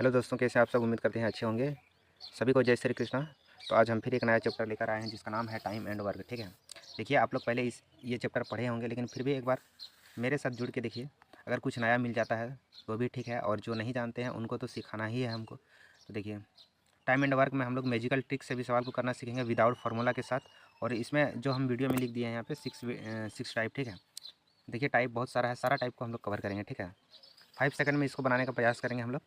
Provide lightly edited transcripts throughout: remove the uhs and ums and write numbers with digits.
Hello दोस्तों, कैसे हैं आप सब। उम्मीद करते हैं अच्छे होंगे। सभी को जय श्री कृष्णा। तो आज हम फिर एक नया चैप्टर लेकर आए हैं जिसका नाम है टाइम एंड वर्क। ठीक है, देखिए आप लोग पहले ये चैप्टर पढ़े होंगे, लेकिन फिर भी एक बार मेरे साथ जुड़ के देखिए। अगर कुछ नया मिल जाता है तो भी ठीक है, और जो नहीं जानते हैं उनको तो सिखाना ही है हमको। तो देखिए, टाइम एंड वर्क में हम लोग मैजिकल ट्रिक से भी सवाल को करना सीखेंगे विदाउट फार्मूला के साथ। और इसमें जो हम वीडियो में लिख दिए हैं यहाँ पे सिक्स टाइप। ठीक है, देखिए टाइप बहुत सारा है, सारा टाइप को हम लोग कवर करेंगे। ठीक है, 5 सेकंड में इसको बनाने का प्रयास करेंगे हम लोग।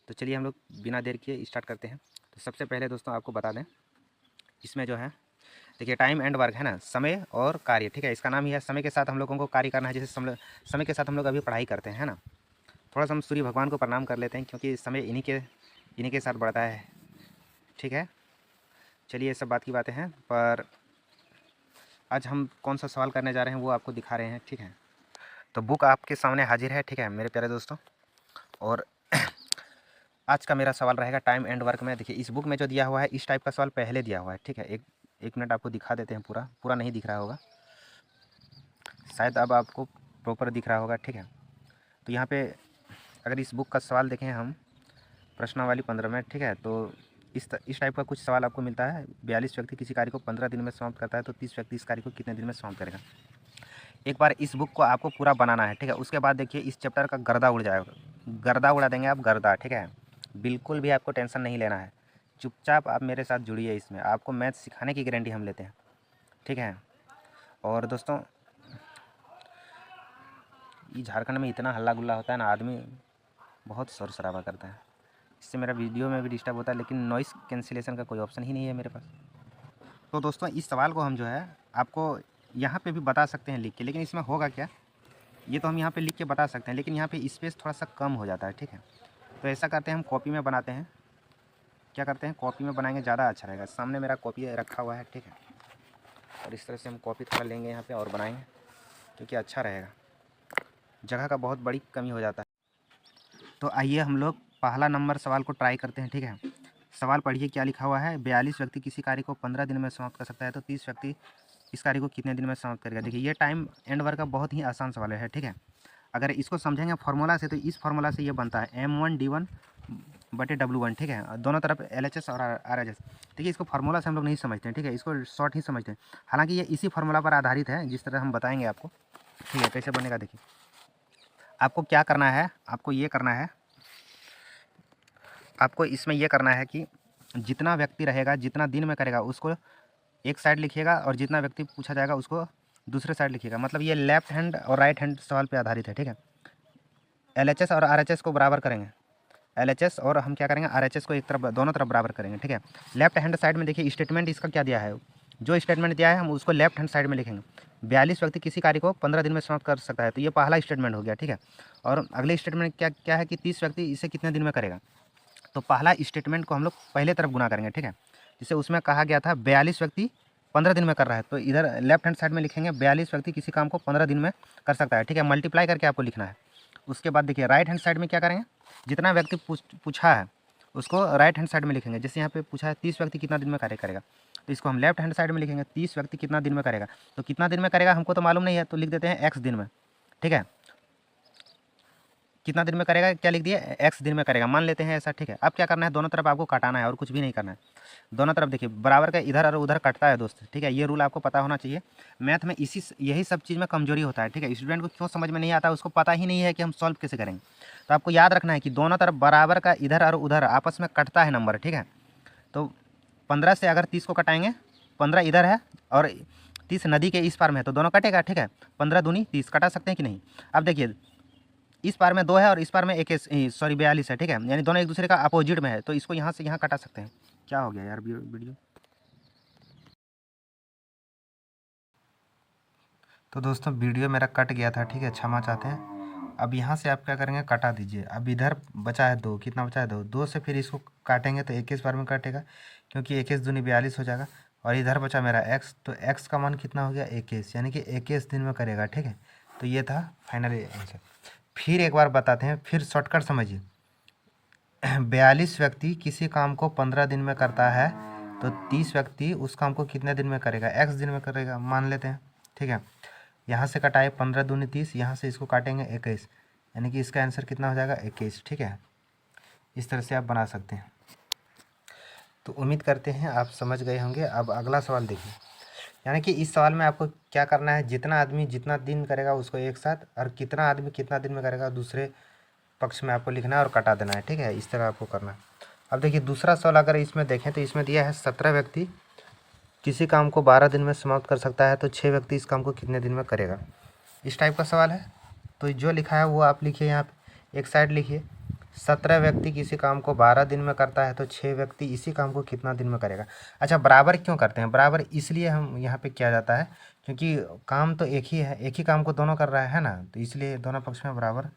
तो चलिए हम लोग बिना देर किए स्टार्ट करते हैं। तो सबसे पहले दोस्तों आपको बता दें, इसमें जो है देखिए टाइम एंड वर्क है ना, समय और कार्य। ठीक है, इसका नाम ही है। समय के साथ हम लोगों को कार्य करना है, जैसे समय के साथ हम लोग अभी पढ़ाई करते हैं, है ना। थोड़ा सा हम सूर्य भगवान को प्रणाम कर लेते हैं, क्योंकि समय इन्हीं के साथ बढ़ता है। ठीक है, चलिए ये सब बात की बातें हैं, पर आज हम कौन सा सवाल करने जा रहे हैं वो आपको दिखा रहे हैं। ठीक है, तो बुक आपके सामने हाजिर है। ठीक है मेरे प्यारे दोस्तों, और आज का मेरा सवाल रहेगा टाइम एंड वर्क में। देखिए इस बुक में जो दिया हुआ है, इस टाइप का सवाल पहले दिया हुआ है। ठीक है, एक मिनट आपको दिखा देते हैं। पूरा पूरा नहीं दिख रहा होगा, शायद अब आपको प्रॉपर दिख रहा होगा। ठीक है, तो यहाँ पे अगर इस बुक का सवाल देखें हम, प्रश्नावली 15 में। ठीक है, तो इस टाइप का कुछ सवाल आपको मिलता है। 42 व्यक्ति किसी कार्य को 15 दिन में समाप्त करता है, तो 30 व्यक्ति इस कार्य को कितने दिन में समाप्त करेगा। एक बार इस बुक को आपको पूरा बनाना है। ठीक है, उसके बाद देखिए इस चैप्टर का गर्दा उड़ जाएगा, गर्दा उड़ा देंगे आप, गर्दा। ठीक है, बिल्कुल भी आपको टेंशन नहीं लेना है, चुपचाप आप मेरे साथ जुड़िए। इसमें आपको मैथ सिखाने की गारंटी हम लेते हैं। ठीक है, और दोस्तों ये झारखंड में इतना हल्ला गुल्ला होता है ना, आदमी बहुत शोर शराबा करता है, इससे मेरा वीडियो में भी डिस्टर्ब होता है, लेकिन नॉइस कैंसिलेशन का कोई ऑप्शन ही नहीं है मेरे पास। तो दोस्तों इस सवाल को हम जो है आपको यहाँ पे भी बता सकते हैं लिख के, लेकिन इसमें होगा क्या, ये तो हम यहाँ पे लिख के बता सकते हैं, लेकिन यहाँ पे स्पेस थोड़ा सा कम हो जाता है। ठीक है, तो ऐसा करते हैं हम कॉपी में बनाते हैं। क्या करते हैं, कॉपी में बनाएंगे, ज़्यादा अच्छा रहेगा। सामने मेरा कॉपी रखा हुआ है। ठीक है, और इस तरह से हम कॉपी थोड़ा लेंगे यहाँ पे और बनाएंगे, क्योंकि अच्छा रहेगा। जगह का बहुत बड़ी कमी हो जाता है। तो आइए हम लोग पहला नंबर सवाल को ट्राई करते हैं। ठीक है, सवाल पढ़िए क्या लिखा हुआ है। 42 व्यक्ति किसी कार्य को 15 दिन में समाप्त कर सकता है, तो 30 व्यक्ति इस कार्य को कितने दिन में समाप्त करेगा। देखिए ये टाइम एंड वर्क का बहुत ही आसान सवाल है। ठीक है, अगर इसको समझेंगे फार्मूला से, तो इस फार्मूला से ये बनता है M1D1/W1। ठीक है, दोनों तरफ LHS और RHS। देखिए इसको फार्मूला से हम लोग नहीं समझते हैं। ठीक है, इसको शॉर्ट ही समझते हैं, हालांकि ये इसी फार्मूला पर आधारित है, जिस तरह हम बताएंगे आपको। ठीक है, कैसे बनेगा देखिए। आपको क्या करना है, आपको ये करना है, आपको इसमें ये करना है कि जितना व्यक्ति रहेगा, जितना दिन में करेगा, उसको एक साइड लिखिएगा, और जितना व्यक्ति पूछा जाएगा उसको दूसरे साइड लिखिएगा। मतलब ये लेफ्ट हैंड और राइट हैंड सवाल पे आधारित है। ठीक है, LHS और RHS को बराबर करेंगे, LHS और हम क्या करेंगे, RHS को एक तरफ, दोनों तरफ बराबर करेंगे। ठीक है, लेफ्ट हैंड साइड में देखिए स्टेटमेंट इसका क्या दिया है, जो स्टेटमेंट दिया है हम उसको लेफ्ट हैंड साइड में लिखेंगे। 42 व्यक्ति किसी कार्य को 15 दिन में समाप्त कर सकता है, तो ये पहला स्टेटमेंट हो गया। ठीक है, और अगले स्टेटमेंट क्या क्या है कि 30 व्यक्ति इसे कितने दिन में करेगा। तो पहला स्टेटमेंट को हम लोग पहले तरफ गुना करेंगे। ठीक है, जिसे उसमें कहा गया था 42 व्यक्ति 15 दिन में कर रहा है, तो इधर लेफ्ट हैंड साइड में लिखेंगे 42 व्यक्ति किसी काम को 15 दिन में कर सकता है। ठीक है, मल्टीप्लाई करके आपको लिखना है। उसके बाद देखिए राइट हैंड साइड में क्या करेंगे, जितना व्यक्ति पूछा है उसको राइट हैंड साइड में लिखेंगे। जैसे यहाँ पे पूछा है 30 व्यक्ति कितना दिन में कार्य करेगा, तो इसको हम लेफ्ट हैंड साइड में लिखेंगे, 30 व्यक्ति कितना दिन में करेगा। तो कितना दिन में करेगा हमको तो मालूम नहीं है, तो लिख देते हैं x दिन में। ठीक है, कितना दिन में करेगा, क्या लिख दिया, x दिन में करेगा, मान लेते हैं ऐसा। ठीक है, अब क्या करना है, दोनों तरफ आपको काटाना है और कुछ भी नहीं करना है। दोनों तरफ देखिए बराबर का इधर और उधर कटता है दोस्त। ठीक है, ये रूल आपको पता होना चाहिए। मैथ में यही सब चीज़ में कमजोरी होता है। ठीक है, स्टूडेंट को क्यों समझ में नहीं आता, उसको पता ही नहीं है कि हम सॉल्व कैसे करेंगे। तो आपको याद रखना है कि दोनों तरफ बराबर का इधर और उधर आपस में कटता है नंबर। ठीक है, तो 15 से अगर 30 को कटाएंगे, 15 इधर है और 30 नदी के इस पार में है, तो दोनों कटेगा। ठीक है, 15 दूनी 30, कटा सकते हैं कि नहीं। अब देखिए इस पार में 2 है और इस पार में 42 है। ठीक है, यानी दोनों एक दूसरे का अपोजिट में है, तो इसको यहाँ से यहाँ कटा सकते हैं। क्या हो गया यार वीडियो। तो दोस्तों वीडियो मेरा कट गया था। ठीक है, क्षमा चाहते हैं। अब यहाँ से आप क्या करेंगे, कटा दीजिए। अब इधर बचा है 2, कितना बचा है 2, 2 से फिर इसको काटेंगे तो 21 बार में काटेगा, क्योंकि 21 दूनी 42 हो जाएगा। और इधर बचा मेरा x, तो x का मान कितना हो गया 21, यानी कि 21 दिन में करेगा। ठीक है, तो ये था फाइनल आंसर। फिर एक बार बताते हैं, फिर शॉर्टकट समझिए। 42 व्यक्ति किसी काम को 15 दिन में करता है, तो 30 व्यक्ति उस काम को कितने दिन में करेगा, x दिन में करेगा, मान लेते हैं। ठीक है, यहाँ से कटाए 15 दूनी 30, यहाँ से इसको काटेंगे 21, यानी कि इसका आंसर कितना हो जाएगा 21। ठीक है, इस तरह से आप बना सकते हैं। तो उम्मीद करते हैं आप समझ गए होंगे। अब अगला सवाल देखिए, यानी कि इस सवाल में आपको क्या करना है, जितना आदमी जितना दिन करेगा उसको एक साथ, और कितना आदमी कितना दिन में करेगा दूसरे पक्ष में आपको लिखना है और कटा देना है, ठीक है। इस तरह आपको करना है। अब देखिए दूसरा सवाल अगर इसमें देखें तो इसमें दिया है 17 व्यक्ति किसी काम को 12 दिन में समाप्त कर सकता है, तो 6 व्यक्ति इस काम को कितने दिन में करेगा, इस टाइप का सवाल है। तो जो लिखा है वो आप लिखिए, यहाँ पे एक साइड लिखिए 17 व्यक्ति किसी काम को 12 दिन में करता है, तो 6 व्यक्ति इसी काम को कितना दिन में करेगा। अच्छा, बराबर क्यों करते हैं, बराबर इसलिए हम यहाँ पे किया जाता है क्योंकि काम तो एक ही है, एक ही काम को दोनों कर रहा है ना, तो इसलिए दोनों पक्ष में बराबर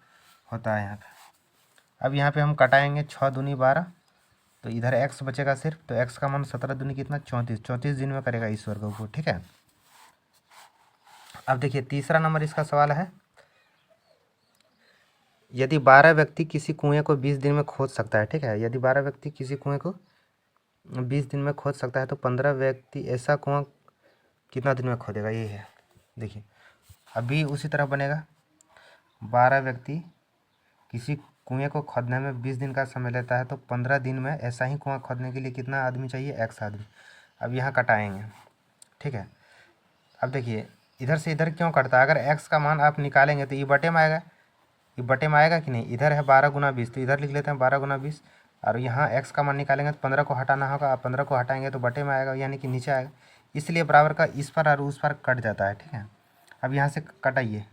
होता है यहाँ पे। अब यहाँ पे हम कटाएंगे 6 दूनी 12, तो इधर x बचेगा सिर्फ, तो x का मान 17 दूनी कितना 34, 34 दिन में करेगा इस वर्ग को, ठीक है। अब देखिए तीसरा नंबर इसका सवाल है, यदि 12 व्यक्ति किसी कुएं को 20 दिन में खोद सकता है, ठीक है, यदि 12 व्यक्ति किसी कुएं को 20 दिन में खोद सकता है, तो 15 व्यक्ति ऐसा कुआं कितना दिन में खोदेगा, ये है। देखिए अभी उसी तरह बनेगा, 12 व्यक्ति किसी कुएं को खोदने में 20 दिन का समय लेता है, तो 15 दिन में ऐसा ही कुआं खोदने के लिए कितना आदमी चाहिए, x आदमी। अब यहाँ कटाएंगे, ठीक है। अब देखिए इधर से इधर क्यों कटता है, अगर x का मान आप निकालेंगे तो ये बटे में आएगा, ये बटे में आएगा कि नहीं, इधर है 12 गुना 20, तो इधर लिख लेते हैं 12 गुना 20, और यहाँ x का मान निकालेंगे तो 15 को हटाना होगा, आप 15 को हटाएंगे तो बटे में आएगा, यानी कि नीचे आएगा, इसलिए बराबर का इस पर और उस पर कट जाता है, ठीक है। अब यहाँ से कटाइए,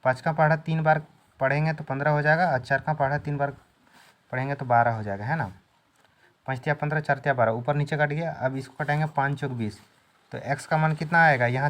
5 का पहाड़ा 3 बार पढ़ेंगे तो 15 हो जाएगा, और 4 का पहाड़ा 3 बार पढ़ेंगे तो 12 हो जाएगा, है ना। 5 तिया 15, 4 तिया 12, ऊपर नीचे कट गया। अब इसको कटाएंगे 5 चौक 20, तो x का मान कितना आएगा, यहाँ